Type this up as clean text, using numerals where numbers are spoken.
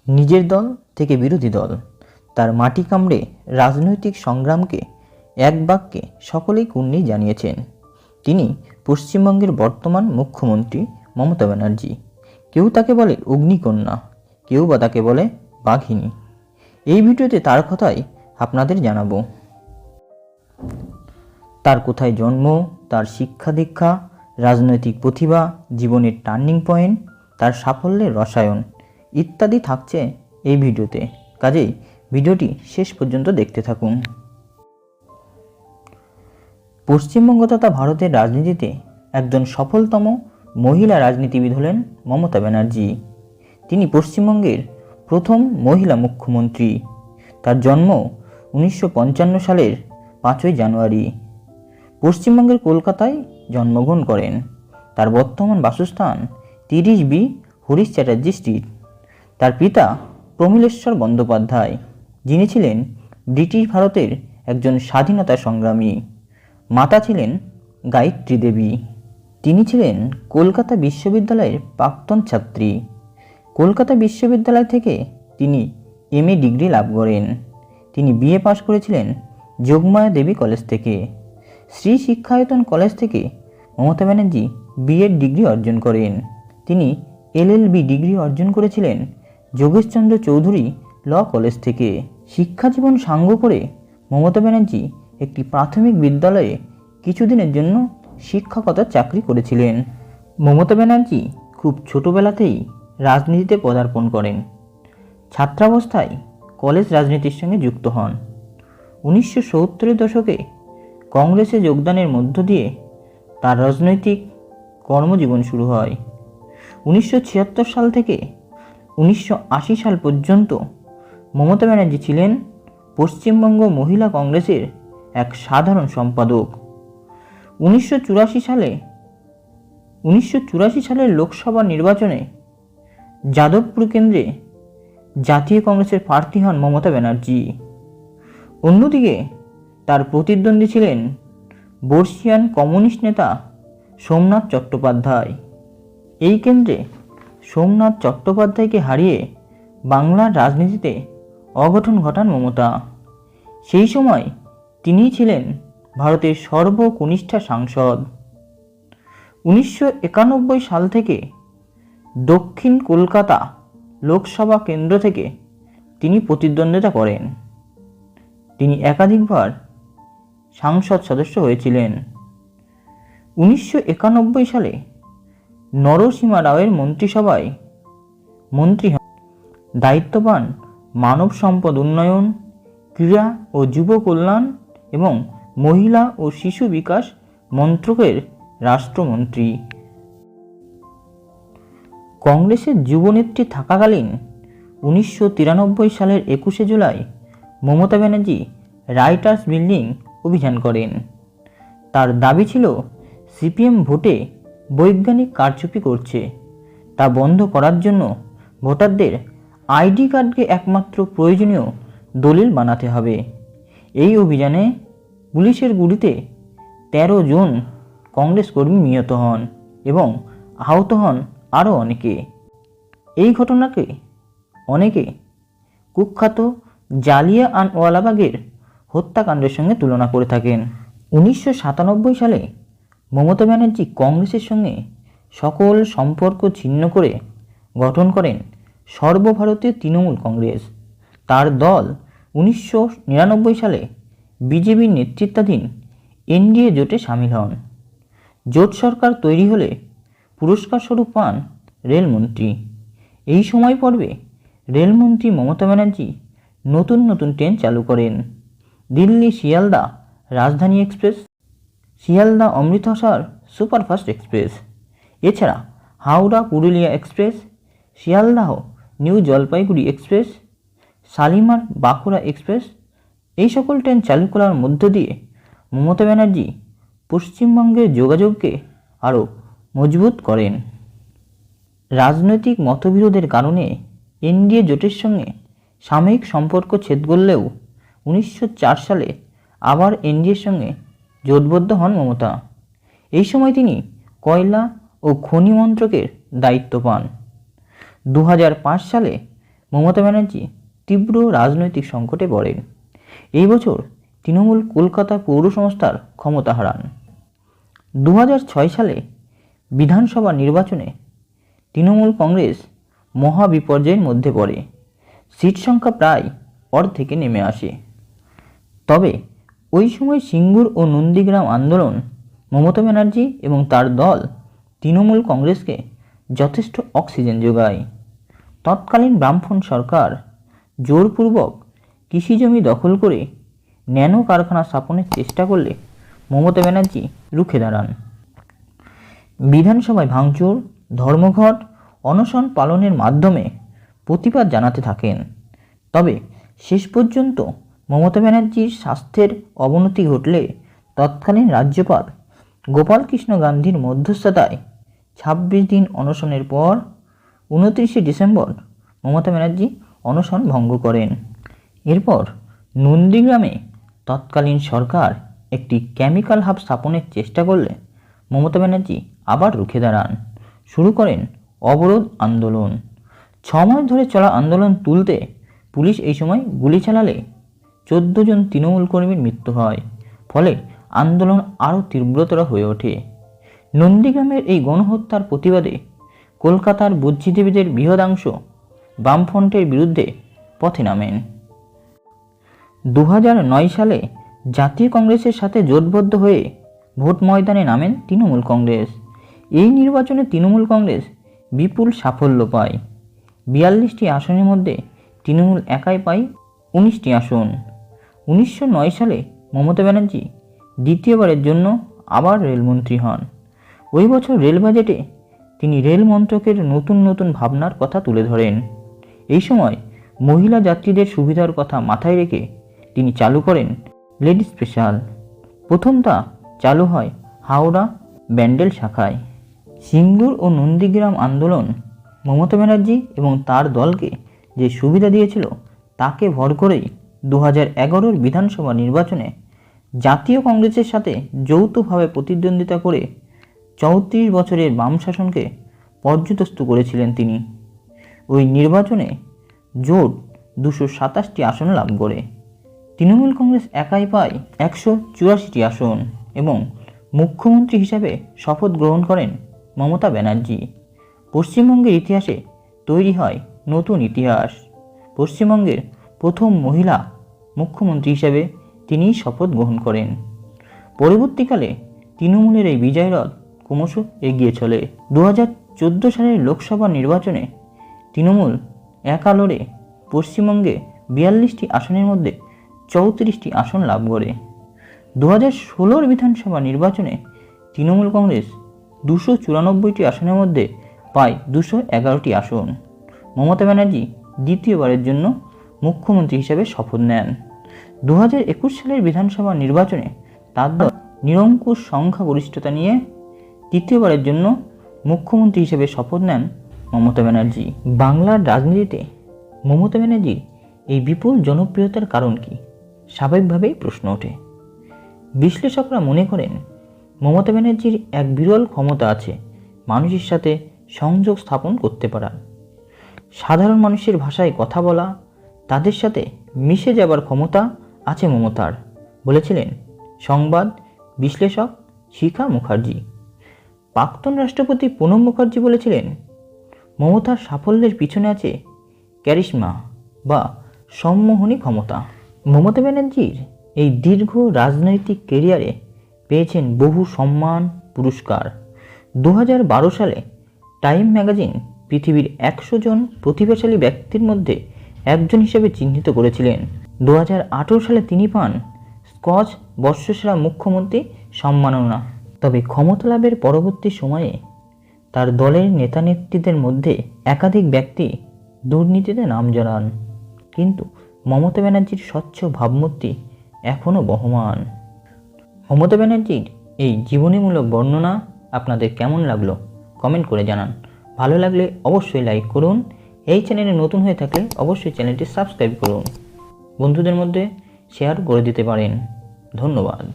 নিজের দল থেকে বিরোধী দল, তার মাটি কামড়ে রাজনৈতিক সংগ্রামকে এক বাক্যে সকলেই কুর্নিশ জানিয়েছেন। তিনি পশ্চিমবঙ্গের বর্তমান মুখ্যমন্ত্রী মমতা ব্যানার্জি। কেউ তাকে বলে অগ্নিকন্যা, কেউ বা তাকে বলে বাঘিনী। এই ভিডিওতে তার কথাই আপনাদের জানাবো। তার কোথায় জন্ম, তার শিক্ষা দীক্ষা, রাজনৈতিক প্রতিভা, জীবনের টার্নিং পয়েন্ট, তার সাফল্যের রসায়ন ইত্যাদি থাকছে এই ভিডিওতে। কাজেই ভিডিওটি শেষ পর্যন্ত দেখতে থাকুন। পশ্চিমবঙ্গ তথা ভারতের রাজনীতিতে একজন সফলতম মহিলা রাজনীতিবিদ হলেন মমতা ব্যানার্জি। তিনি পশ্চিমবঙ্গের প্রথম মহিলা মুখ্যমন্ত্রী। তার জন্ম 1955 সালের 5ই জানুয়ারি। পশ্চিমবঙ্গের কলকাতায় জন্মগ্রহণ করেন। তার বর্তমান বাসস্থান 30B হরিশ চ্যাটার্জি স্ট্রিট। তার পিতা প্রমীলেশ্বর বন্দ্যোপাধ্যায়, যিনি ছিলেন ব্রিটিশ ভারতের একজন স্বাধীনতা সংগ্রামী। মাতা ছিলেন গায়ত্রী দেবী। তিনি ছিলেন কলকাতা বিশ্ববিদ্যালয়ের প্রাক্তন ছাত্রী। কলকাতা বিশ্ববিদ্যালয় থেকে তিনি MA ডিগ্রি লাভ করেন। তিনি BA পাশ করেছিলেন যোগমায়া দেবী কলেজ থেকে। শ্রী শিক্ষায়তন কলেজ থেকে মমতা ব্যানার্জি BEd ডিগ্রি অর্জন করেন। তিনি LLB ডিগ্রি অর্জন করেছিলেন যোগেশচন্দ্র চৌধুরী ল কলেজ থেকে। শিক্ষাজীবন সাঙ্গ করে মমতা ব্যানার্জি একটি প্রাথমিক বিদ্যালয়ে কিছুদিনের জন্য শিক্ষকতার চাকরি করেছিলেন। মমতা ব্যানার্জি খুব ছোটবেলাতেই রাজনীতিতে পদার্পণ করেন। ছাত্রাবস্থায় কলেজ রাজনীতির সঙ্গে যুক্ত হন। 1970-এর দশকে কংগ্রেসে যোগদানের মধ্য দিয়ে তার রাজনৈতিক কর্মজীবন শুরু হয়। 1976 সাল থেকে 1980 সাল পর্যন্ত মমতা ব্যানার্জি ছিলেন পশ্চিমবঙ্গ মহিলা কংগ্রেসের এক সাধারণ সম্পাদক। 1984 সালের লোকসভা নির্বাচনে যাদবপুর কেন্দ্রে জাতীয় কংগ্রেসের প্রার্থী হন মমতা ব্যানার্জি। অন্যদিকে তার প্রতিদ্বন্দ্বী ছিলেন বর্ষিয়ান কমিউনিস্ট নেতা সোমনাথ চট্টোপাধ্যায়। এই কেন্দ্রে সোমনাথ চট্টোপাধ্যায়কে হারিয়ে বাংলার রাজনীতিতে অঘটন ঘটান মমতা। সেই সময় তিনিই ছিলেন ভারতের সর্বকনিষ্ঠা সাংসদ। 1991 সাল থেকে দক্ষিণ কলকাতা লোকসভা কেন্দ্র থেকে তিনি প্রতিদ্বন্দ্বিতা করেন। তিনি একাধিকবার সংসদ সদস্য হয়েছিলেন। 1991 সালে নরসিমা রাওয়ের মন্ত্রিসভায় মন্ত্রী হন। দায়িত্ব পান মানব সম্পদ উন্নয়ন, ক্রীড়া ও যুব কল্যাণ এবং মহিলা ও শিশু বিকাশ মন্ত্রকের রাষ্ট্রমন্ত্রী। কংগ্রেসের যুবনেত্রী থাকাকালীন 1993 সালের 21শে জুলাই মমতা ব্যানার্জি রাইটার্স বিল্ডিং অভিযান করেন। তার দাবি ছিল CPM ভোটে বৈজ্ঞানিক কারচুপি করছে, তা বন্ধ করার জন্য ভোটারদের ID কার্ডকে একমাত্র প্রয়োজনীয় দলিল বানাতে হবে। এই অভিযানে পুলিশের গুলিতে 13 জন কংগ্রেস কর্মী নিহত হন এবং আহত হন আরও অনেকে। এই ঘটনাকে অনেকে কুখ্যাত জালিয়ানওয়ালাবাগের হত্যাকাণ্ডের সঙ্গে তুলনা করে থাকেন। 1997 সালে মমতা ব্যানার্জি কংগ্রেসের সঙ্গে সকল সম্পর্ক ছিন্ন করে গঠন করেন সর্বভারতীয় তৃণমূল কংগ্রেস। তার দল 1999 সালে বিজেপির নেতৃত্বাধীন NDA জোটে সামিল হন। জোট সরকার তৈরি হলে পুরস্কার স্বরূপ পান রেলমন্ত্রী। এই সময় পর্বে রেলমন্ত্রী মমতা ব্যানার্জি নতুন নতুন ট্রেন চালু করেন। Delhi Sealdah Rajdhani express, Sealdah Amritsar superfast express, এছাড়া Howrah Purulia express, Sealdah New Jalpaiguri express, Shalimar Bankura express, এই সকল ট্রেন চালু করার মধ্য দিয়ে মমতা ব্যানার্জি পশ্চিমবঙ্গের যোগাযোগকে আরও মজবুত করেন। রাজনৈতিক মতবিরোধের কারণে NDA জোটের সঙ্গে সাময়িক সম্পর্ক ছেদ করলেও 1904 সালে আবার NDAর সঙ্গে জোটবদ্ধ হন মমতা। এই সময় তিনি কয়লা ও খনি মন্ত্রকের দায়িত্ব পান। 2005 সালে মমতা ব্যানার্জি তীব্র রাজনৈতিক সংকটে পড়েন। এই বছর তৃণমূল কলকাতা পৌর সংস্থার ক্ষমতা হারান। 2006 সালে বিধানসভা নির্বাচনে তৃণমূল কংগ্রেস মহাবিপর্যয়ের মধ্যে পড়ে, সিট সংখ্যা প্রায় অর্ধেকে নেমে আসে। তবে ওই সময় সিঙ্গুর ও নন্দীগ্রাম আন্দোলন মমতা ব্যানার্জি এবং তার দল তৃণমূল কংগ্রেসকে যথেষ্ট অক্সিজেন যোগায়। তৎকালীন বামফ্রন্ট সরকার জোরপূর্বক কৃষিজমি দখল করে ন্যানো কারখানা স্থাপনের চেষ্টা করলে মমতা ব্যানার্জি রুখে দাঁড়ান। বিধানসভায় ভাঙচুর, ধর্মঘট, অনশন পালনের মাধ্যমে প্রতিবাদ জানাতে থাকেন। তবে শেষ পর্যন্ত মমতা ব্যানার্জির স্বাস্থ্যের অবনতি ঘটলে তৎকালীন রাজ্যপাল গোপালকৃষ্ণ গান্ধীর মধ্যস্থতায় 26 দিন অনশনের পর 29 ডিসেম্বর মমতা ব্যানার্জি অনশন ভঙ্গ করেন। এরপর নন্দীগ্রামে তৎকালীন সরকার একটি কেমিক্যাল হাব স্থাপনের চেষ্টা করলে মমতা ব্যানার্জি আবার রুখে দাঁড়ান। শুরু করেন অবরোধ আন্দোলন। 6 মাস ধরে চলা আন্দোলন তুলতে পুলিশ এই সময় গুলি চালালে 14 জন তৃণমূল কর্মীর মৃত্যু হয়। ফলে আন্দোলন আরও তীব্রতর হয়ে ওঠে। নন্দীগ্রামের এই গণহত্যার প্রতিবাদে কলকাতার বুদ্ধিজীবীদের বৃহদাংশ বামফ্রন্টের বিরুদ্ধে পথে নামেন। 2009 সালে জাতীয় কংগ্রেসের সাথে জোটবদ্ধ হয়ে ভোট ময়দানে নামেন তৃণমূল কংগ্রেস। এই নির্বাচনে তৃণমূল কংগ্রেস বিপুল সাফল্য পায়। 42টি আসনের মধ্যে তৃণমূল একাই পায় 19টি আসন। 1909 সালে মমতা ব্যানার্জি দ্বিতীয়বারের জন্য আবার রেলমন্ত্রী হন। ওই বছর রেল বাজেটে তিনি রেল মন্ত্রকের নতুন নতুন ভাবনার কথা তুলে ধরেন। এই সময় মহিলা যাত্রীদের সুবিধার কথা মাথায় রেখে তিনি চালু করেন লেডি স্পেশাল। প্রথমটা চালু হয় হাওড়া ব্যান্ডেল শাখায়। সিঙ্গুর ও নন্দীগ্রাম আন্দোলন মমতা ব্যানার্জি এবং তার দলকে যে সুবিধা দিয়েছিল তাকে ভর করেই 2011 বিধানসভা নির্বাচনে জাতীয় কংগ্রেসের সাথে যৌথভাবে প্রতিদ্বন্দ্বিতা করে 34 বছরের বাম শাসনকে পর্যুদস্ত করেছিলেন তিনি। ওই নির্বাচনে জোট 227টি আসন লাভ করে। তৃণমূল কংগ্রেস একাই পায় 184টি আসন এবং মুখ্যমন্ত্রী হিসাবে শপথ গ্রহণ করেন মমতা ব্যানার্জি। পশ্চিমবঙ্গের ইতিহাসে তৈরি হয় নতুন ইতিহাস। পশ্চিমবঙ্গের প্রথম মহিলা মুখ্যমন্ত্রী হিসাবে তিনি শপথ গ্রহণ করেন। পরবর্তীকালে তৃণমূলের এই বিজয় রথ ক্রমশ এগিয়ে চলে। 2014 সালের লোকসভা নির্বাচনে তৃণমূল একা লড়ে পশ্চিমবঙ্গে 42টি আসনের মধ্যে 34টি আসন লাভ করে। 2016 বিধানসভা নির্বাচনে তৃণমূল কংগ্রেস 294টি আসনের মধ্যে পায় 211টি আসন। মমতা ব্যানার্জি দ্বিতীয়বারের জন্য মুখ্যমন্ত্রী হিসেবে শপথ নেন। 2021 সালের বিধানসভা নির্বাচনে তার দল নিরঙ্কুশ সংখ্যাগরিষ্ঠতা নিয়ে তৃতীয়বারের জন্য মুখ্যমন্ত্রী হিসেবে শপথ নেন মমতা ব্যানার্জি। বাংলার রাজনীতিতে মমতা ব্যানার্জির এই বিপুল জনপ্রিয়তার কারণ কি? স্বাভাবিকভাবেই প্রশ্ন ওঠে। বিশ্লেষকরা মনে করেন মমতা ব্যানার্জির এক বিরল ক্ষমতা আছে মানুষের সাথে সংযোগ স্থাপন করতে পারা। সাধারণ মানুষের ভাষায় কথা বলা, তাদের সাথে মিশে যাবার ক্ষমতা আছে মমতার, বলেছিলেন সংবাদ বিশ্লেষক শিখা মুখার্জি। প্রাক্তন রাষ্ট্রপতি প্রণব মুখার্জি বলেছিলেন মমতার সাফল্যের পিছনে আছে ক্যারিশমা বা সম্মোহনী ক্ষমতা। মমতা ব্যানার্জির এই দীর্ঘ রাজনৈতিক ক্যারিয়ারে পেয়েছেন বহু সম্মান, পুরস্কার। 2012 সালে টাইম ম্যাগাজিন পৃথিবীর 100 জন প্রতিভাশালী ব্যক্তির মধ্যে একজন হিসেবে চিহ্নিত করেছিলেন। 2018 সালে তিনি পান স্কচ বর্ষসেরা মুখ্যমন্ত্রী সম্মাননা। তবে ক্ষমতা লাভের পরবর্তী সময়ে তার দলের নেতানেত্রীদের মধ্যে একাধিক ব্যক্তি দুর্নীতিতে নাম জড়ান, কিন্তু মমতা ব্যানার্জির স্বচ্ছ ভাবমূর্তি এখনও বহমান। মমতা ব্যানার্জির এই জীবনীমূলক বর্ণনা আপনাদের কেমন লাগলো কমেন্ট করে জানান। ভালো লাগলে অবশ্যই লাইক করুন। এই চ্যানেলে নতুন হয়ে থাকলে অবশ্যই চ্যানেলটি সাবস্ক্রাইব করুন। বন্ধুদের মধ্যে শেয়ার করে দিতে পারেন। ধন্যবাদ।